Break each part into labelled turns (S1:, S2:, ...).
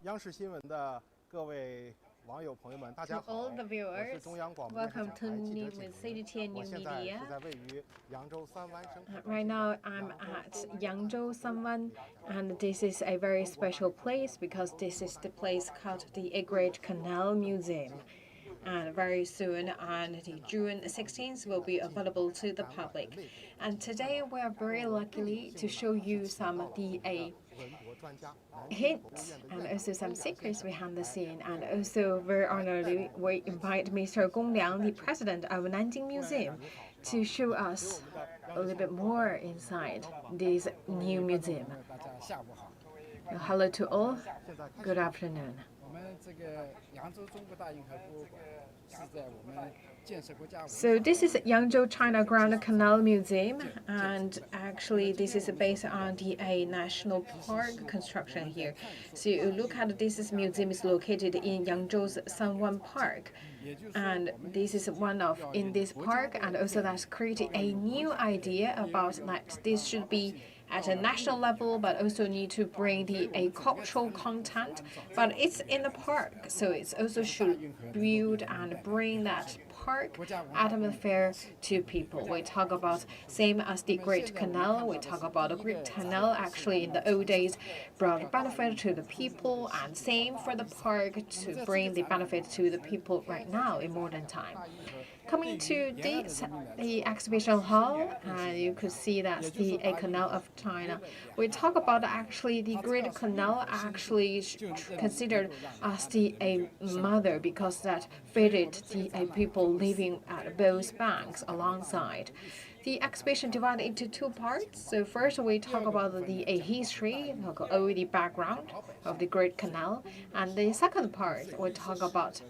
S1: 央视新闻的各位网友朋友们，大家
S2: To
S1: 好，
S2: all the
S1: 我
S2: viewers,
S1: 是中央广播电视
S2: welcome
S1: 台
S2: to
S1: 记
S2: New
S1: 者景
S2: with
S1: 云，
S2: CGTN
S1: 我
S2: New
S1: 现在
S2: Media.
S1: 是在位于扬州三湾生态
S2: Right now, I'm at Yangzhou, Sanwan, and this is a very special place because this is the place called the Great Canal Museum. And very soon, on the June 16th, will be available to the public. And today, we are very lucky to show you some of the
S1: 文博专家、南京
S2: hints and also some secrets behind the scene. And also, very honorably, we invite Mr. Gong Liang, the president of Nanjing Museum, to show us a little bit more inside this new museum. Hello to all. Good afternoon. So this is Yangzhou China Grand Canal Museum, and actually this is based on the national park construction here. So you look at this museum is located in Yangzhou's Sanwan Park, and this is one of in this park, and also that's created a new idea about that this should be at a national level, but also need to bring a cultural content. But it's in the park, so it's also should build and bring that park atmosphere to people. We talk about same as the Great Canal. We talk about the Great Canal actually in the old days brought benefit to the people, and same for the park to bring the benefit to the people right now in modern time. Coming to the exhibition hall, you could see that's the Canal of China. We talk about actually the Great Canal actually considered as the mother because that fitted the people living at both banks alongside. The exhibition divided into two parts. So first we talk about the history, talk about the background of the Great Canal, and the second part we talk about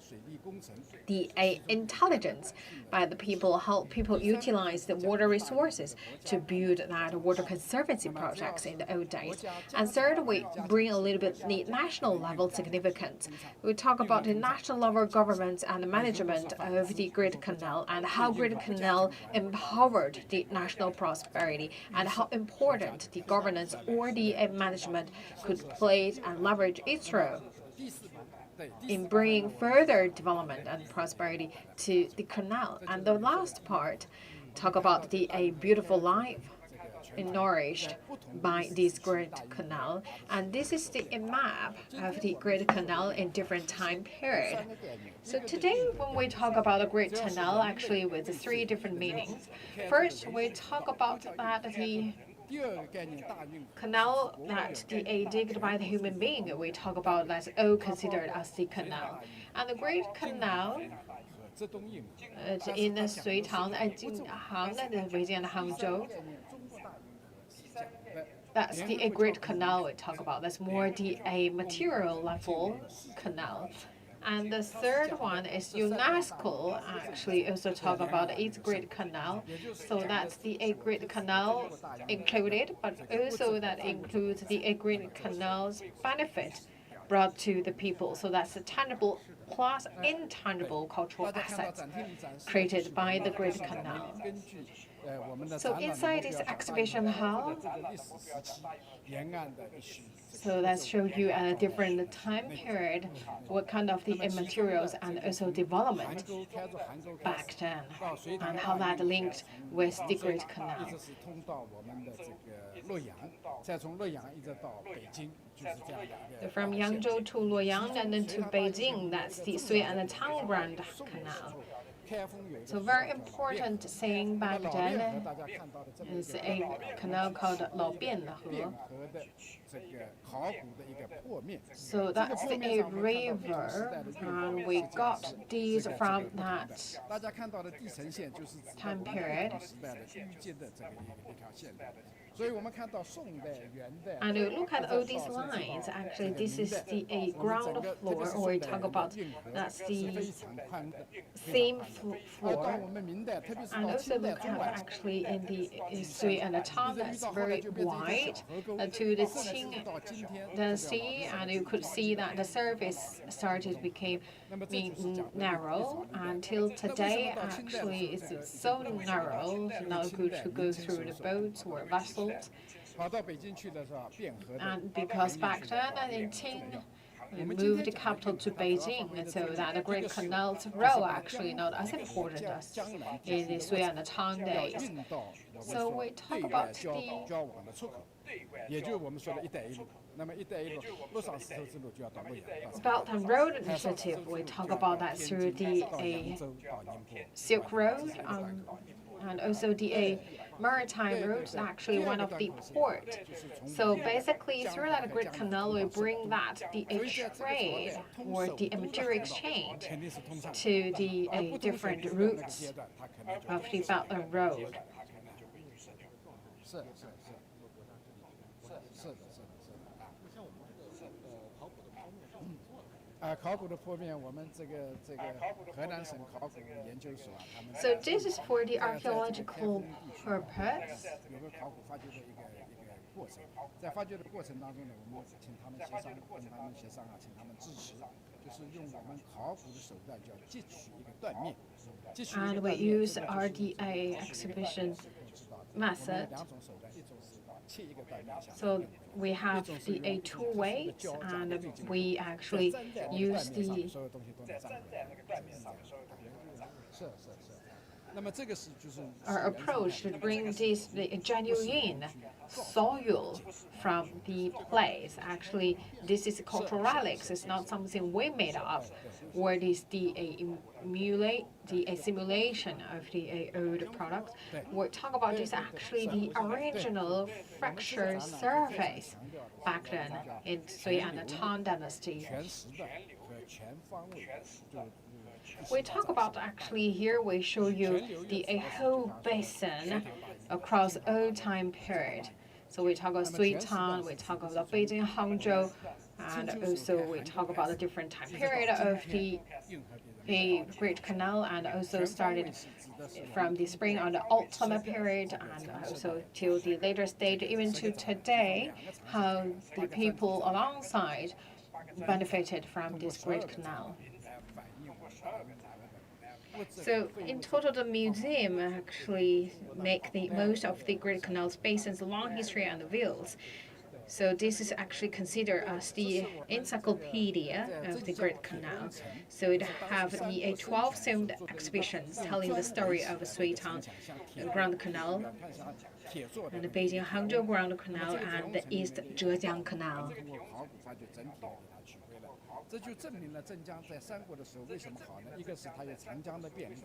S2: the intelligence by the people, how people utilize the water resources to build that water conservancy projects in the old days. And third, we bring a little bit the national level significance. We talk about the national level government and management of the Great Canal and how Great Canal empowered the national prosperity and how important the governance or the management could play and leverage its role in bringing further development and prosperity to the canal. And the last part talk about the beautiful life nourished by this Great Canal. And this is the map of the Great Canal in different time period. So today when we talk about the Great Canal, actually with the three different meanings. First, we talk about that the canal that digged by the human being, we talk about that's all considered as the canal. And the Great Canal in the Sui-Tang and Jiangsu, the Beijing and Hangzhou, that's the Great Canal we talk about. That's more the material level canal. And the third one is UNESCO actually also talk about its Great Canal. So that's the Great Canal included, but also that includes the Great Canal's benefit brought to the people. So that's the tangible plus intangible cultural assets created by the Great Canal. So inside this exhibition hall, so let's show you at a different time period what kind of the materials and also development back then and how that linked with the Great Canal. From Yangzhou to Luoyang and then to Beijing, that's the Sui and Tang Grand Canal. So very important saying back then is a canal called Laobianhe. So that's a river, and we got these from that time period. And you look at all these lines, actually this is the ground floor, or we talk about that's the same floor. And also look at actually in the Sui and Tang, that's very wide to the Qing, the sea, and you could see that the surface started became narrow until today. Actually, it's so narrow, it's not good to go through the boats or vessels. And because back then in Qing moved the capital to Beijing, and so that the Great Canal's role actually not as important as in the Sui and Tang days. So we talk about the Belt and Road Initiative. We talk about that through the Silk Road, and also the maritime route is actually one of the port. So basically, through that Great Canal, we bring that the trade or the material exchange to the different routes of the Belt and Road.
S1: 考古的方面，我们这个河南省考古研究所啊，他们
S2: So this is for the archaeological purpose.
S1: 有个考古发掘的一个过程，在发掘的过程当中呢，我们请他们协商，跟他们协商啊，请他们支持，就是用我们考古的手段叫截取一个断面。
S2: And we use RDA exhibition method. So we have the two weights, and we actually use the our approach to bring the genuine soil from the place. Actually, this is cultural relics. It's not something we made up, or it is the simulation of the old products. We talk about this actually the original fracture surface back then in Sui and Tang dynasty. We talk about actually here we show you the whole basin across all time period. So we talk about Sui-Tang, we talk about Beijing, Hangzhou, and also we talk about the different time period of the Great Canal, and also started from the spring on the autumn period, and also till the later stage, even to today, how the people alongside benefited from this Great Canal. So in total, the museum actually make the most of the Great Canal's basin's long history and views. So this is actually considered as the encyclopedia of the Great Canal. So it have the 12 themed exhibitions telling the story of the Sui-Tang Grand Canal, and the Beijing Hangzhou Grand Canal, and the East Zhejiang Canal.
S1: 这就证明了镇江在三国的时候为什么好呢？一个是它有长江的便利，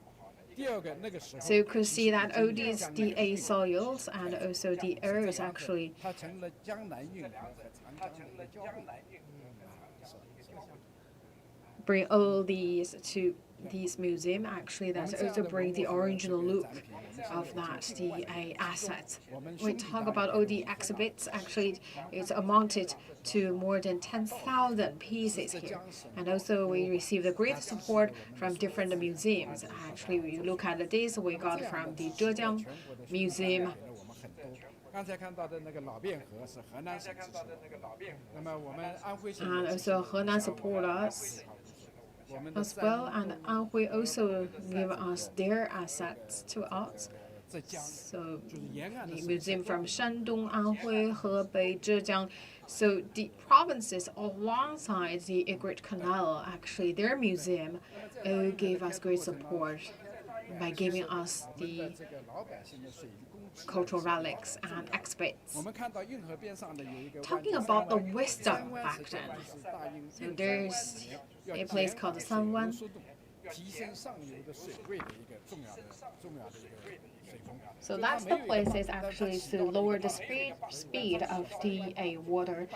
S1: 第二个那个时候。
S2: So you could see that all these DA soils and also the earth actually.
S1: 它成了江南运河和长江的交汇。
S2: Bring all these to this museum. Actually, that's also bring the original look of that the assets. We talk about all the exhibits. Actually, it's amounted to more than 10,000 pieces here, and also we received a great support from different museums. Actually, we look at this, we got from the Zhejiang Museum.
S1: 刚才看到的那个老汴河是河南省支持的，那么我们安徽省
S2: And also Henan support us as well, and Anhui also give us their assets to us. So the museum from Shandong, Anhui, Hebei, Zhejiang. So the provinces alongside the Great Canal, actually their museum gave us great support by giving us the cultural relics and exhibits. Talking about the wisdom back then, so there's a place called Sanwan. So that's the place is actually to lower the speed of the water.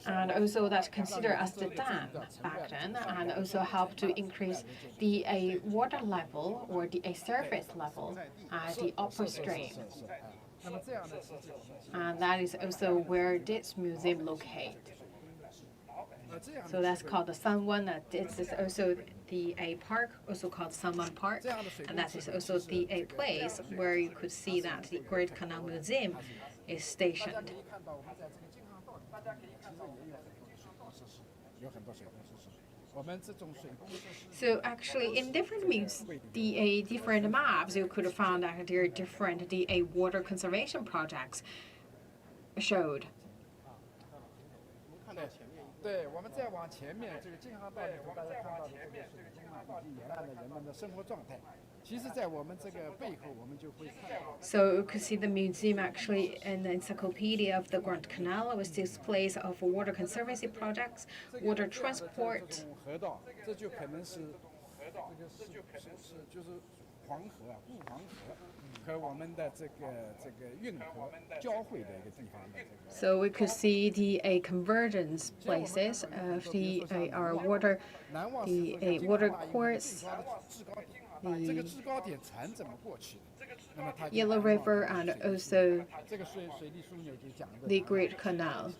S2: And also that's considered as the dam back then, and also help to increase the water level or the surface level at the upper stream. And that is also where this museum located. So that's called the Sanwan. This is also the park, also called Sanwan Park, and that is also the place where you could see that the Great Canal Museum is stationed. So actually, in different different maps, you could have found that there are different water conservation projects showed.
S1: 对，我们再往前面，这个京杭道里头大家看到的这个水晶啊，以及沿岸的人们的生活状态，其实，在我们这个背后，我们就会看到。
S2: So you could see the museum actually in the encyclopedia of the Grand Canal with displays of water conservancy projects, water transport.
S1: 河道，这就可能是就是黄河啊，固黄河。和我们的这个运河交汇的一个地方的这个。
S2: So we could see the convergence places of the our water, the water course, the Yellow River, and also the Great Canal.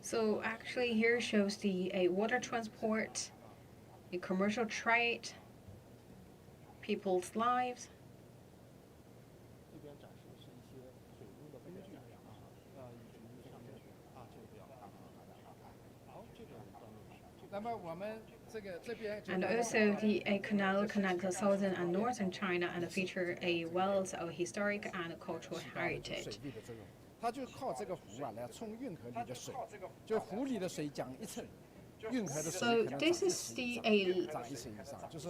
S2: So actually here shows the water transport, the commercial trade, people's lives. And also the canal connects southern and northern China and feature a wealth of historic and cultural heritage.
S1: 它就靠这个湖啊来冲运河里的水，就湖里的水涨一层，运河的水可能涨一层以上，就是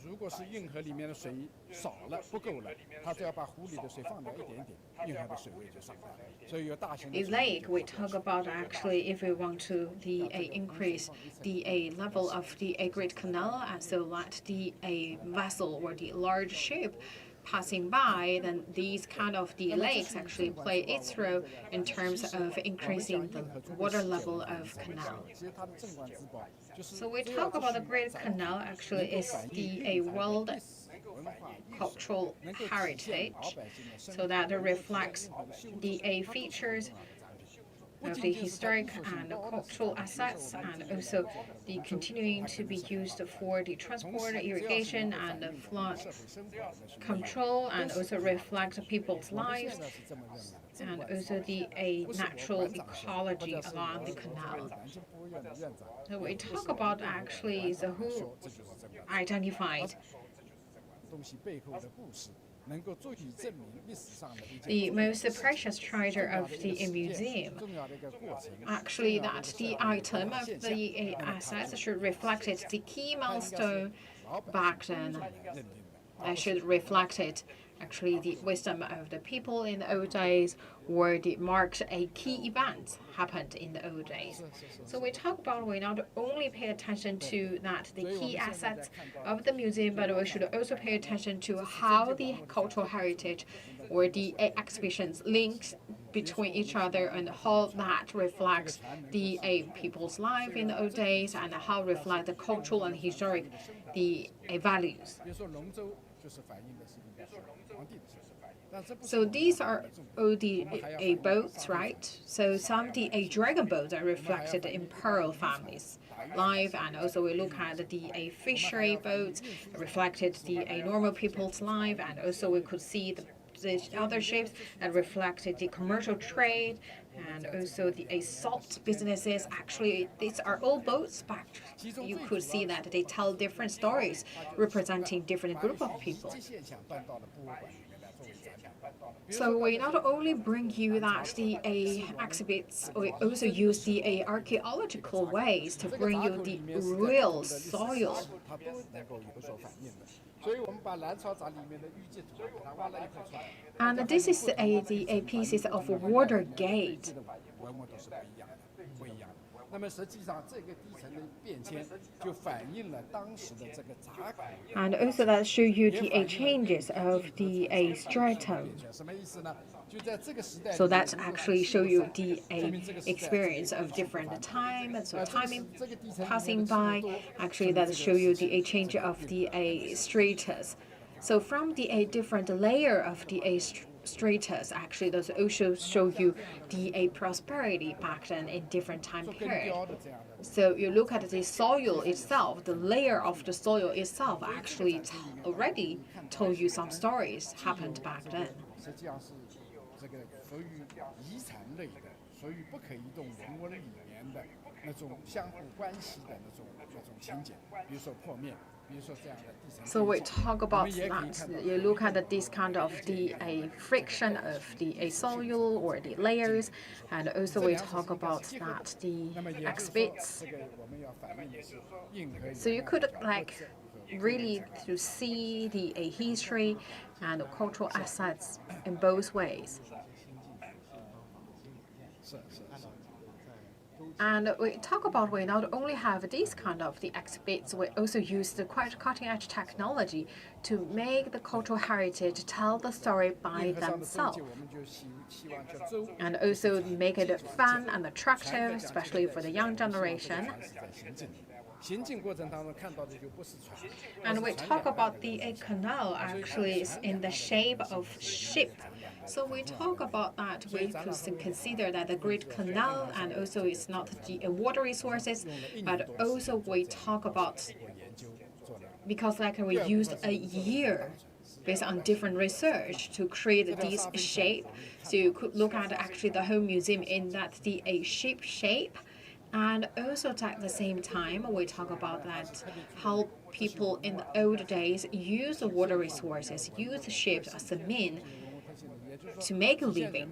S1: 如果是运河里面的水少了不够了，它只要把湖里的水放掉一点点，运河的水位就上来了。所以有大型的。
S2: Lake we talk about actually if we want to increase the level of the Great Canal, and so that the vessel or the large ship passing by, then these kind of the lakes actually play its role in terms of increasing the water level of canal. So we talk about the Great Canal actually is the world cultural heritage, so that it reflects the features of the historic and cultural assets, and also the continuing to be used for the transport, irrigation, and flood control, and also reflect people's lives, and also the natural ecology along the canal. So we talk about actually the who identified the most precious treasure of the museum. Actually, that the item of the assets should reflect it, the key milestone back then. That should reflect it, actually, the wisdom of the people in the old days, or it marks a key event happened in the old days. So we talk about we not only pay attention to that the key assets of the museum, but we should also pay attention to how the cultural heritage or the exhibitions links between each other, and how that reflects the people's life in the old days, and how reflect the cultural and historic the values. So these are all the boats, right? So some the dragon boats are reflected in imperial families' life, and also we look at the fishery boats reflected the normal people's life, and also we could see the other ships that reflected the commercial trade, and also the salt businesses. Actually, these are all boats, but you could see that they tell different stories representing different group of people. So we not only bring you that the exhibits, we also use the archaeological ways to bring you the real soil. And this is the pieces of water gate. And also that show you the changes of the stratum. So that actually show you the experience of different time, and so timing passing by. Actually, that show you the change of the stratus. So from the different layer of the stratus, actually, those also show you the prosperity back then in different time period. So you look at the soil itself, the layer of the soil itself actually already told you some stories happened back then. So we talk about that. You look at this kind of the friction of the soil or the layers, and also we talk about that the exhibits. So you could like really to see the history and cultural assets in both ways. And we talk about we not only have these kind of the exhibits, we also use the quite cutting-edge technology to make the cultural heritage tell the story by themselves, and also make it fun and attractive, especially for the young generation. And we talk about the canal actually is in the shape of ship. So we talk about that, we could consider that the Great Canal, and also it's not the water resources, but also we talk about, because like we used a year based on different research to create this shape. So you could look at actually the whole museum in that the ship shape. And also at the same time, we talk about that how people in the old days use the water resources, use ships as a mean to make a living.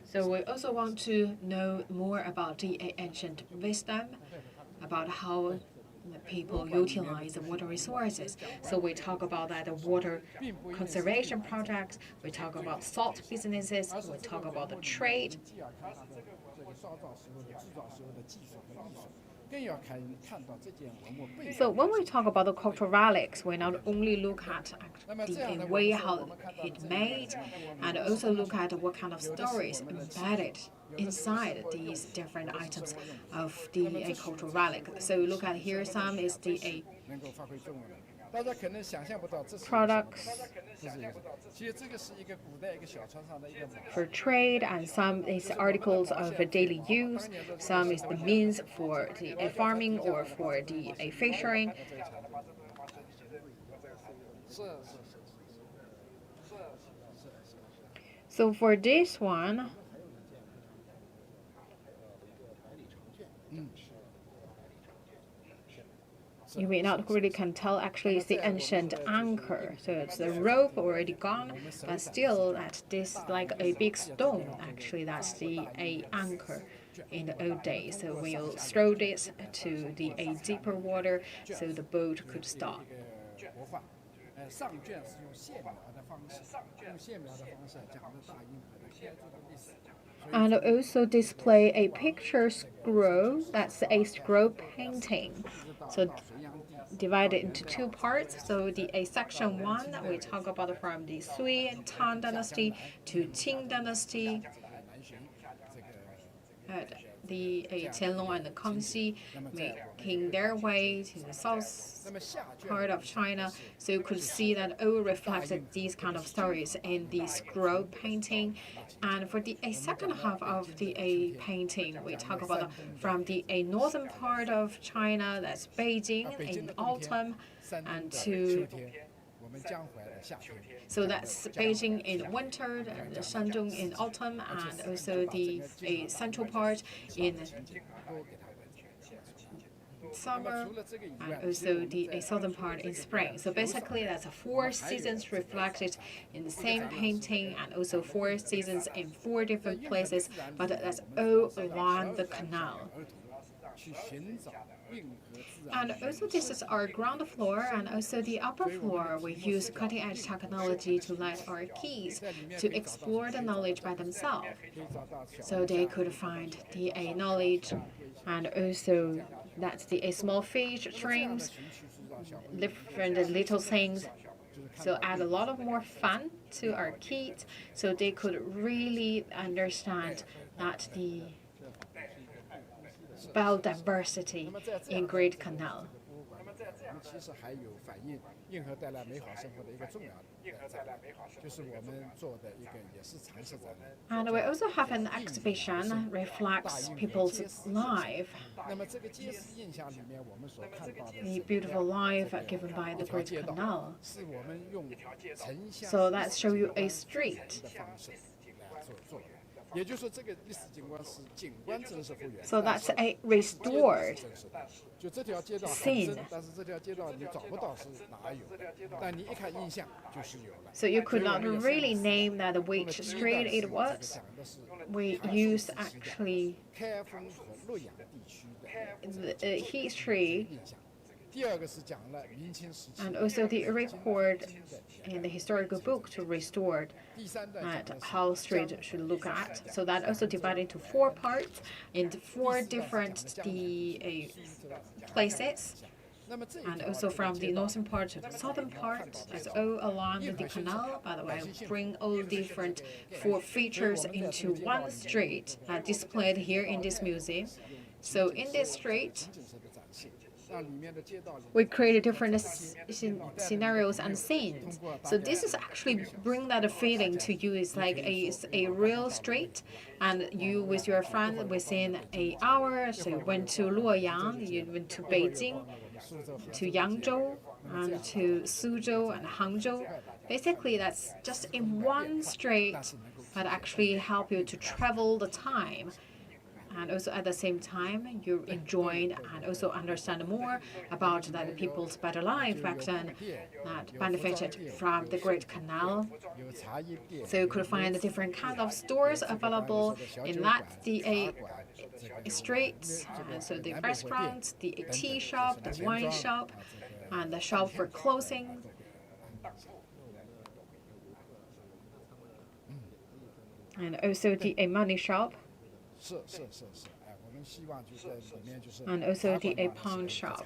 S2: So we also want to know more about the ancient wisdom, about how the people utilize the water resources. So we talk about that the water conservation projects, we talk about salt businesses, we talk about the trade. So when we talk about the cultural relics, we not only look at the way how it made, and also look at what kind of stories embedded inside these different items of the cultural relic. So look at here, some is the products for trade, and some is articles of daily use, some is the means for the farming or for the fishing. So for this one, you may not really can tell actually it's the ancient anchor. So it's the rope already gone, but still that this like a big stone, actually that's the anchor in the old days. So when you throw this to the deeper water, so the boat could stop. And also display a picture scroll, that's a scroll painting. So divided into two parts. So the section 1, we talk about from the Sui and Tang dynasty to Qing dynasty. The Qianlong and the Kangxi making their way to the south part of China. So you could see that all reflected these kind of stories in the scroll painting. And for the second half of the painting, we talk about from the northern part of China, that's Beijing in autumn, and to so that's Beijing in winter, and Shandong in autumn, and also the central part in summer, and also the southern part in spring. So basically that's 4 seasons reflected in the same painting, and also 4 seasons in 4 different places, but that's all along the canal. And also this is our ground floor, and also the upper floor we use cutting-edge technology to let our kids to explore the knowledge by themselves, so they could find the knowledge, and also that's the small fish, shrimps, different little things. So add a lot of more fun to our kids, so they could really understand that the biodiversity in Great Canal. And we also have an exhibition reflects people's life, the beautiful life given by the Great Canal. So let's show you a street.
S1: 也就是说，这个历史景观是景观真实复原。
S2: So that's a restored
S1: 就这条街道很
S2: scene.
S1: 深，但是这条街道你找不到是哪有的，但你一看印象就是有了。
S2: So you could not really name that which street it was. We use actually
S1: 开封和洛阳地区的
S2: the history
S1: 印象。第二个是讲了明清时期
S2: and also the record in the historical book to restore
S1: 第三段
S2: at how street should look at. So that also divided into 4 parts in 4 different places.
S1: 那么这
S2: And also from the northern part to the southern part, as all along the canal, by the way, bring all different 4 features into one street displayed here in this museum. So in this street,
S1: 景色的展示，让里面的街道里
S2: we created different scenarios and scenes. So this is actually bring that feeling to you. It's like a real street, and you with your friend within an hour. So you went to Luoyang, you went to Beijing,
S1: 苏州
S2: to Yangzhou, and to Suzhou and Hangzhou. Basically, that's just in one street, but actually help you to travel the time. And also at the same time, you enjoyed and also understand more about that people's better life back then that benefited from the Great Canal.
S1: 有茶叶店，
S2: So you could find different kinds of stores available in that the streets. And so the restaurants, the tea shop, the wine shop, and the shop for clothing. And also the money shop.
S1: 是，哎，我们希望就在里面就是
S2: And also the pawn shop.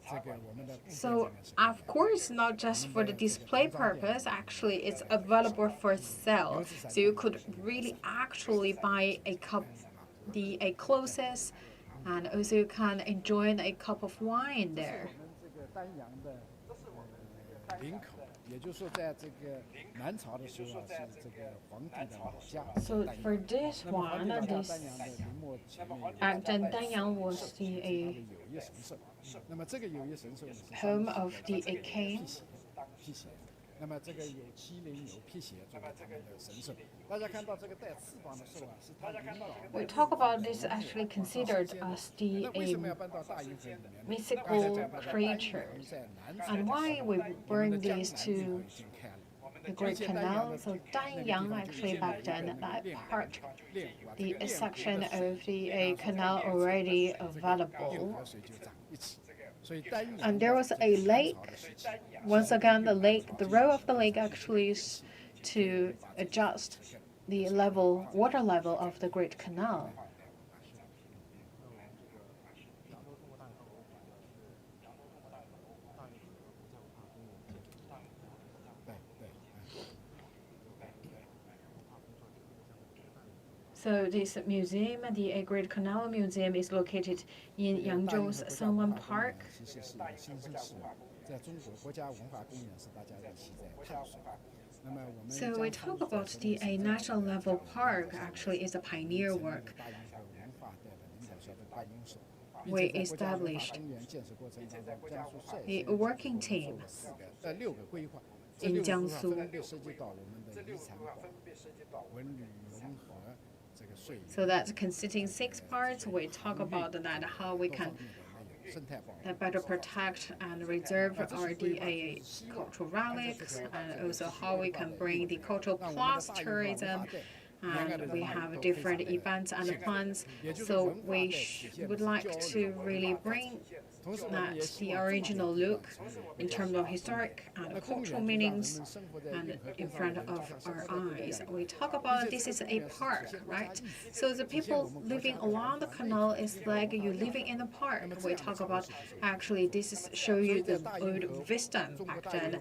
S1: 这个我们的
S2: So of course, not just for the display purpose, actually it's available for sale. So you could really actually buy a clothes, and also you can enjoy a cup of wine there.
S1: 这个丹阳的林口，也就是说在这个南朝的时候啊，是这个皇帝的老家。
S2: So for this
S1: 那么皇
S2: one,
S1: 帝老家
S2: this
S1: 丹阳的陵墓前面有
S2: and then Danyang was the
S1: 友谊神社。那么这个友谊神社呢是
S2: home of the king.
S1: 辟邪。那么这个有麒麟有辟邪作为他们的神社。大家看到这个带翅膀的兽啊，是他领导。
S2: We talk about this actually considered as
S1: 那为什么
S2: the
S1: 要搬到大银河里面呢？
S2: mythical creatures.
S1: 在南朝
S2: And why we bring these to
S1: 已经开了。
S2: the Great Canal? So Danyang actually back then, that part, the section of the canal already available.
S1: 河水就涨一尺。所以丹阳
S2: And there was a lake. Once again, the row of the lake actually is to adjust the water level of the Great Canal.
S1: 对。
S2: So this museum, the Great Canal Museum, is located in Yangzhou's Sanwan Park.
S1: 其实是一个新生事物，在中国国家文化公园是大家一起在探索。那么我们
S2: So we talk about the national level park actually is a pioneer work.
S1: 大银河文化带的领导小组办公室，
S2: We
S1: 并且在国家文化
S2: established
S1: 公园建设过程当中，江苏率
S2: a
S1: 先
S2: working team
S1: 6个规划，这
S2: in
S1: 6个规划
S2: Jiangsu.
S1: 分别涉及到我们的遗产保护、文旅融合这个税
S2: So that's consisting 6 parts. We talk about that how we can
S1: 生态保护。
S2: better protect and reserve our DA cultural relics, and also how we can bring the cultural plus tourism. And we have different events and plans. So we would like to really bring that the original look in terms of historic and cultural meanings and in front of our eyes. We talk about this is a park, right? So the people living along the canal is like you living in the park. We talk about actually this is show you the old wisdom back then,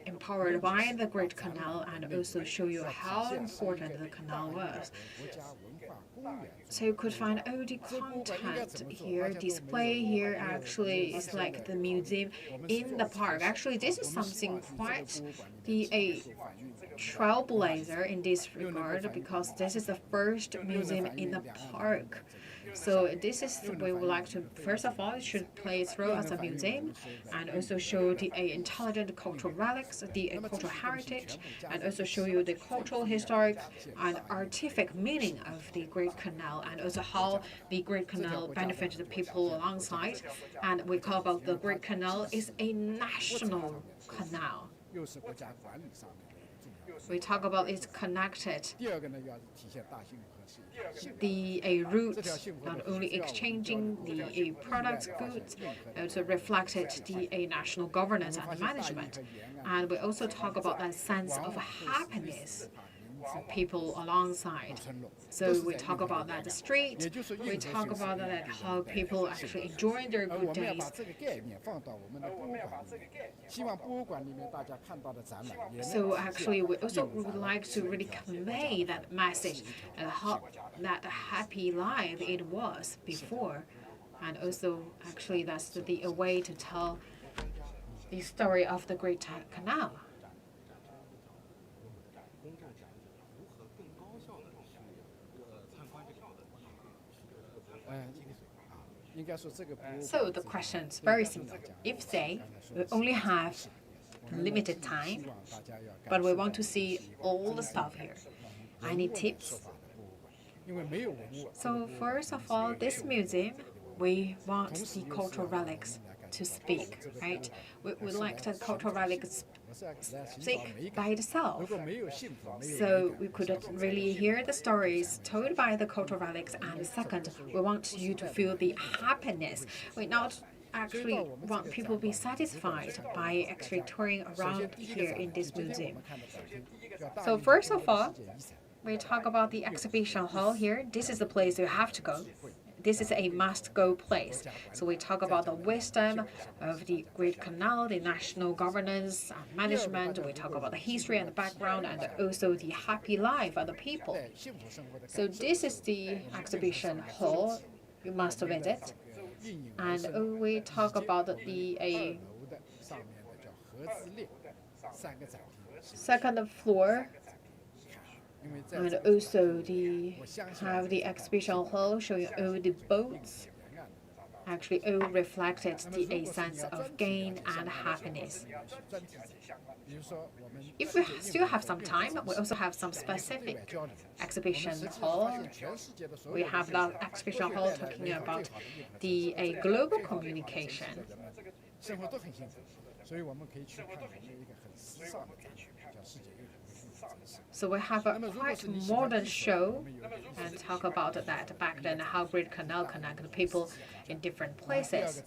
S2: empowered by the Great Canal, and also show you how important the canal was. So you could find all the content here, display here actually is like the museum in the park. Actually, this is something quite a trailblazer in this regard, because this is the first museum in the park. So this is, we would like to, first of all, it should play its role as a museum and also show the intelligent cultural relics, the cultural heritage, and also show you the cultural, historic, and artistic meaning of the Great Canal, and also how the Great Canal benefited the people alongside. And we call about the Great Canal is a national canal. We talk about it's connected. A route not only exchanging the products, goods, also reflected the national governance and management. And we also talk about that sense of happiness for people alongside. So we talk about that the street, we talk about that how people actually enjoy their good days. So actually we also would like to really convey that message and how that happy life it was before. And also actually that's a way to tell the story of the Great Canal. So the question is very simple. If say we only have limited time, but we want to see all the stuff here, any tips? So first of all, this museum, we want the cultural relics to speak, right? We would like the cultural relics speak by itself. So we could really hear the stories told by the cultural relics, and second, we want you to feel the happiness. We not actually want people to be satisfied by actually touring around here in this museum. So first of all, we talk about the exhibition hall here. This is the place you have to go. This is a must-go place. So we talk about the wisdom of the Great Canal, the national governance and management. We talk about the history and the background, and also the happy life of the people. So this is the exhibition hall you must visit. And we talk about the second floor. And also have the exhibition hall showing all the boats. Actually, all reflected a sense of gain and happiness. If we still have some time, we also have some specific exhibition hall. We have that exhibition hall talking about the global communication. So we have a quite modern show and talk about that back then, how Great Canal connected people in different places.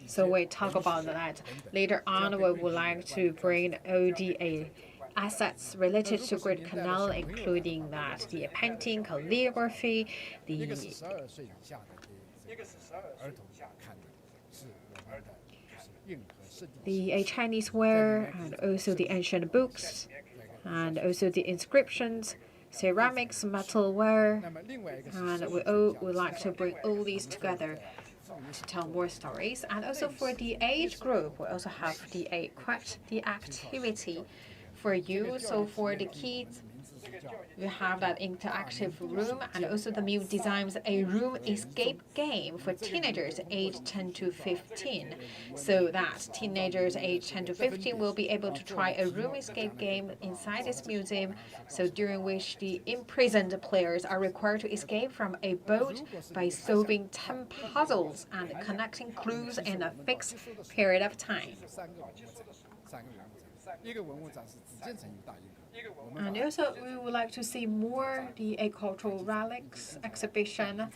S2: So we talk about that. Later on, we would like to bring ODA assets related to Great Canal, including that the painting, calligraphy, the Chinese ware, and also the ancient books, and also the inscriptions, ceramics, metalware, and we would like to bring all these together to tell more stories. And also for the age group, we also have quite the activity for you. So for the kids, you have that interactive room, and also the MU designs a room escape game for teenagers aged 10 to 15. So that teenagers aged 10 to 15 will be able to try a room escape game inside this museum, so during which the imprisoned players are required to escape from a boat by solving 10 puzzles and connecting clues in a fixed period of time. And also, we would like to see more the cultural relics exhibition.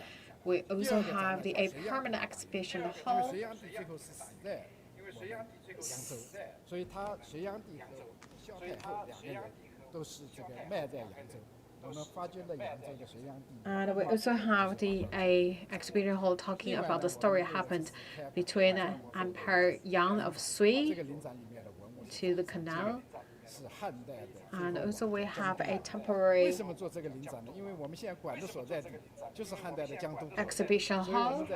S2: We also have the permanent exhibition hall. And we also have the exhibition hall talking about the story happened between Emperor Yang of Sui to the canal. And also we have a temporary exhibition hall.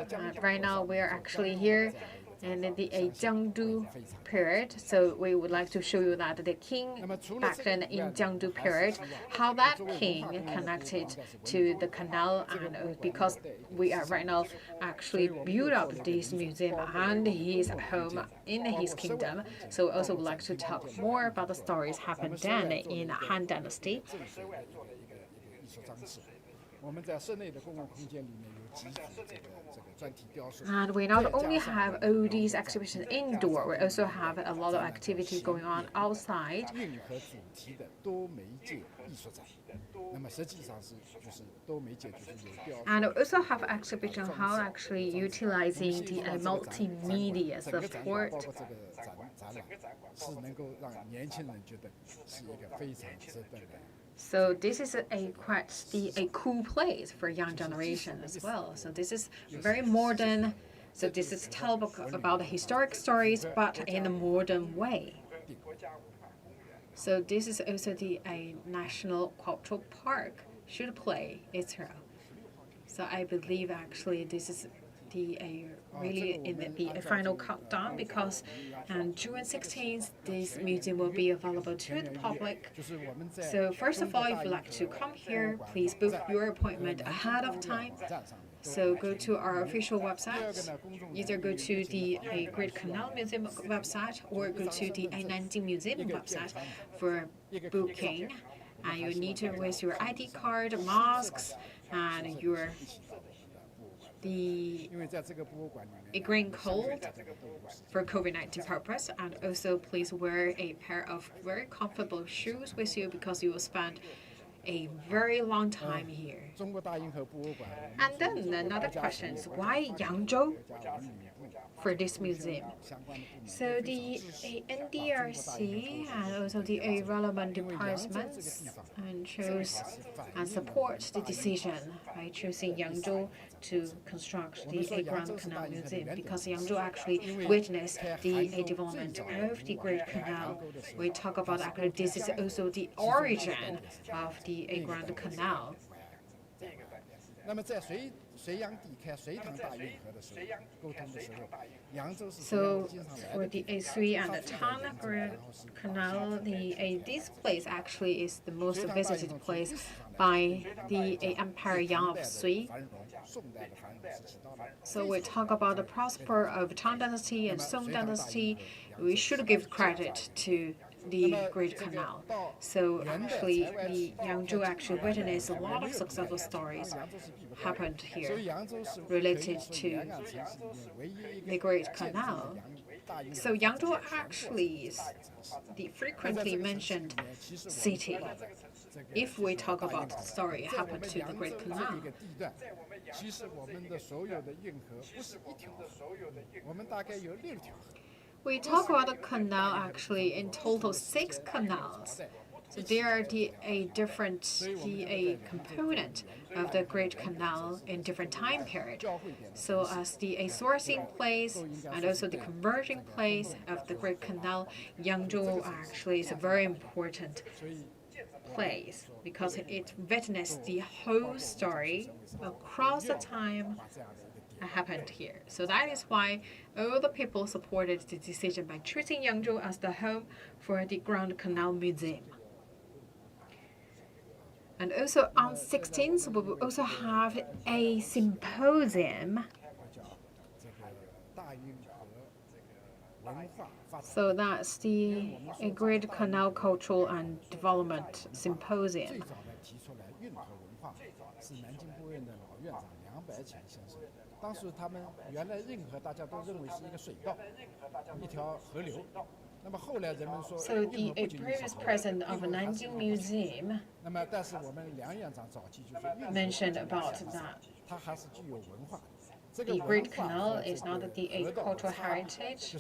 S2: Right now we are actually here and the Jiangsu period. So we would like to show you that the king back then in Jiangsu period, how that king connected to the canal, and because we are right now actually build up this museum and his home in his kingdom. So we also would like to talk more about the stories happened then in Han Dynasty. And we not only have all these exhibitions indoor, we also have a lot of activity going on outside. And we also have exhibition how actually utilizing the multimedia support. So this is a cool place for young generation as well. So this is very modern. So this is tell about the historic stories, but in a modern way. So this is also a national cultural park should play its role. So I believe actually this is really in the final countdown, because on June 16th this museum will be available to the public. So first of all, if you'd like to come here, please book your appointment ahead of time. So go to our official website, either go to the Great Canal Museum website or go to the Nanjing Museum website for booking. And you need to with your ID card, masks, and a green coat for COVID-19 purpose, and also please wear a pair of very comfortable shoes with you, because you will spend a very long time here. And then another question is, why Yangzhou for this museum? So the NDRC and also the relevant departments chose and support the decision by choosing Yangzhou to construct the Grand Canal Museum, because Yangzhou actually witnessed the development of the Great Canal. We talk about actually this is also the origin of the Grand Canal. So for the Sui and Tang Grand Canal, this place actually is the most visited place by the Emperor Yang of Sui. So we talk about the prosper of Tang Dynasty and Song Dynasty. We should give credit to the Great Canal. So actually, the Yangzhou actually witnessed a lot of successful stories happened here related to the Great Canal. So Yangzhou actually is the frequently mentioned city if we talk about the story happened to the Great Canal. We talk about the canal actually in total 6 canals. So there are a component of the Great Canal in different time period. So as a sourcing place and also the converging place of the Great Canal, Yangzhou actually is a very important place because it witnessed the whole story across the time happened here. So that is why all the people supported the decision by choosing Yangzhou as the home for the Grand Canal Museum. And also on 16th, we will also have a symposium. So that's the Great Canal Cultural and Development Symposium. So the previous president of the Nanjing Museum mentioned about that. The Great Canal is not the cultural heritage.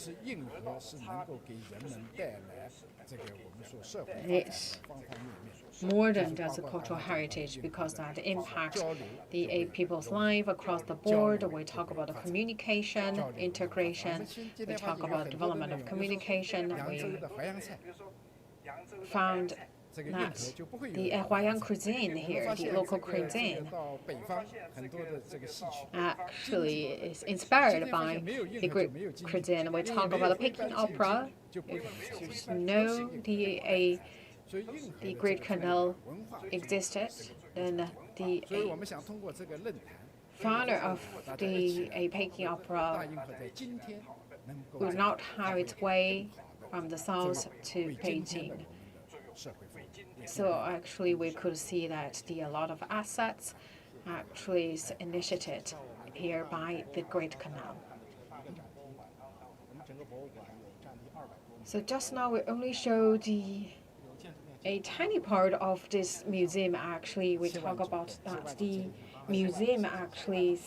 S2: It's more than just a cultural heritage because that impacts the people's life across the board. We talk about the communication, integration. We talk about development of communication. We found that the Hawaiian cuisine here, the local cuisine, actually is inspired by the Greek cuisine. We talk about the Peking Opera. If you know the Great Canal existed, then the founder of the Peking Opera would not have its way from the south to Beijing. So actually, we could see that a lot of assets actually is initiated here by the Great Canal. So just now we only showed a tiny part of this museum. Actually, we talk about that the museum actually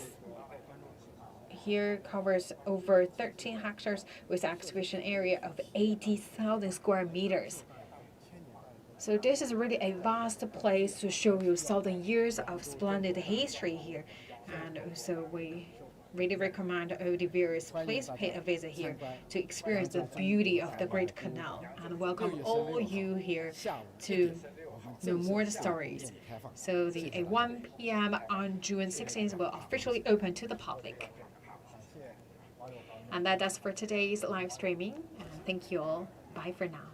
S2: here covers over 13 hectares with exhibition area of 80,000 square meters. So this is really a vast place to show you 1,000 years of splendid history here. And also we really recommend all the viewers, please pay a visit here to experience the beauty of the Great Canal, and welcome all you here to know more the stories. So the 1 p.m. on June 16th will officially open to the public. And that's for today's live streaming. And thank you all. Bye for now.